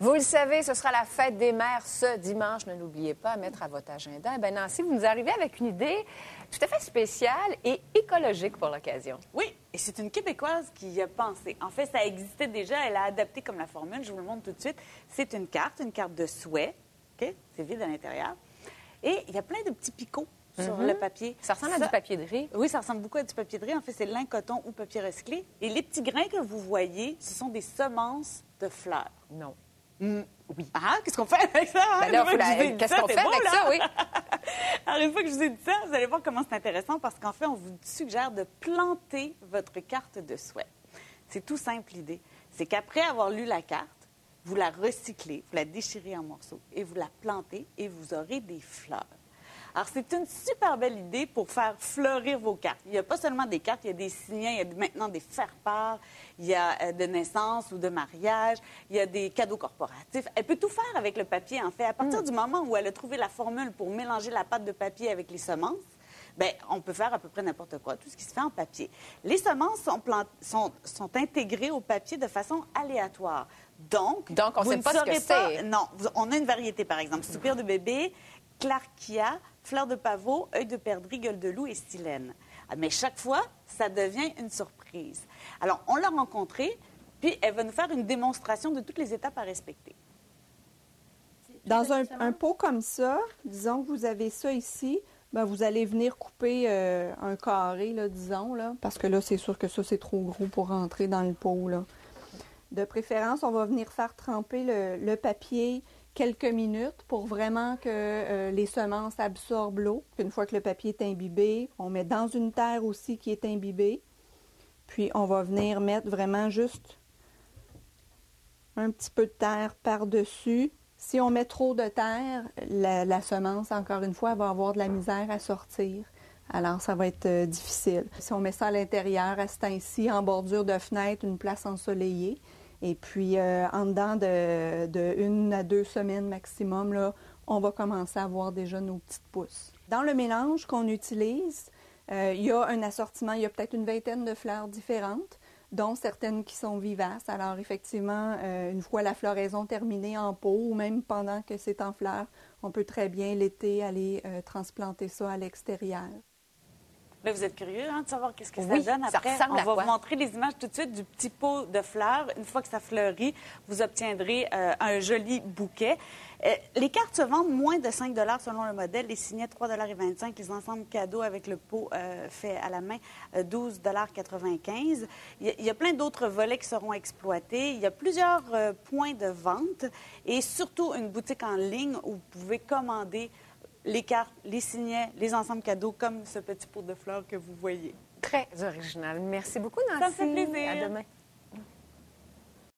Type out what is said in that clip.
Vous le savez, ce sera la fête des mères ce dimanche. Ne l'oubliez pas à mettre à votre agenda. Eh bien, Nancy, vous nous arrivez avec une idée tout à fait spéciale et écologique pour l'occasion. Oui, et c'est une Québécoise qui y a pensé. En fait, ça existait déjà. Elle a adapté comme la formule. Je vous le montre tout de suite. C'est une carte de souhait. OK? C'est vide à l'intérieur. Et il y a plein de petits picots sur le papier. Ça ressemble à du papier de riz. Oui, ça ressemble beaucoup à du papier de riz. En fait, c'est lin, coton ou papier recyclé. Et les petits grains que vous voyez, ce sont des semences de fleurs. Non. Oui. Ah, qu'est-ce qu'on fait avec ça? Ben là, qu'est-ce qu'on fait avec ça, oui? Alors, une fois que je vous ai dit ça, vous allez voir comment c'est intéressant parce qu'en fait, on vous suggère de planter votre carte de souhait. C'est tout simple, l'idée. C'est qu'après avoir lu la carte, vous la recyclez, vous la déchirez en morceaux et vous la plantez et vous aurez des fleurs. Alors, c'est une super belle idée pour faire fleurir vos cartes. Il n'y a pas seulement des cartes, il y a des signets, il y a maintenant des faire-part, il y a de naissance ou de mariage, il y a des cadeaux corporatifs. Elle peut tout faire avec le papier, en fait. À partir du moment où elle a trouvé la formule pour mélanger la pâte de papier avec les semences, bien, on peut faire à peu près n'importe quoi, tout ce qui se fait en papier. Les semences sont intégrées au papier de façon aléatoire. Donc on ne sait pas ce que c'est. Non, on a une variété, par exemple. Soupir de bébé, Clarkia, fleur de pavot, œil de perdrix, gueule de loup et stylène. Mais chaque fois, ça devient une surprise. Alors, on l'a rencontrée, puis elle va nous faire une démonstration de toutes les étapes à respecter. Dans un pot comme ça, disons que vous avez ça ici, bien, vous allez venir couper un carré, là, disons, là, parce que là, c'est sûr que ça, c'est trop gros pour rentrer dans le pot, là. De préférence, on va venir faire tremper le papier quelques minutes pour vraiment que les semences absorbent l'eau. Une fois que le papier est imbibé, on met dans une terre aussi qui est imbibée. Puis, on va venir mettre vraiment juste un petit peu de terre par-dessus. Si on met trop de terre, la semence, encore une fois, elle va avoir de la misère à sortir. Alors, ça va être difficile. Si on met ça à l'intérieur, à ce temps-ci, en bordure de fenêtre, une place ensoleillée, et puis en dedans de 1 à 2 semaines maximum, là, on va commencer à voir déjà nos petites pousses. Dans le mélange qu'on utilise, il y a un assortiment, il y a peut-être une vingtaine de fleurs différentes, dont certaines qui sont vivaces. Alors, effectivement, une fois la floraison terminée en pot ou même pendant que c'est en fleurs, on peut très bien l'été aller transplanter ça à l'extérieur. Là, vous êtes curieux de savoir qu'est-ce que ça Oui, donne après. ça ressemble à On va quoi? vous montrer les images tout de suite du petit pot de fleurs. Une fois que ça fleurit, vous obtiendrez un joli bouquet. Les cartes se vendent moins de 5 $ selon le modèle. Les signets, 3,25 $. Les ensembles cadeaux avec le pot fait à la main, 12,95 $. Il y a plein d'autres volets qui seront exploités. Il y a plusieurs points de vente et surtout une boutique en ligne où vous pouvez commander les cartes, les signets, les ensembles cadeaux, comme ce petit pot de fleurs que vous voyez. Très original. Merci beaucoup, Nancy. Ça me fait plaisir. À demain.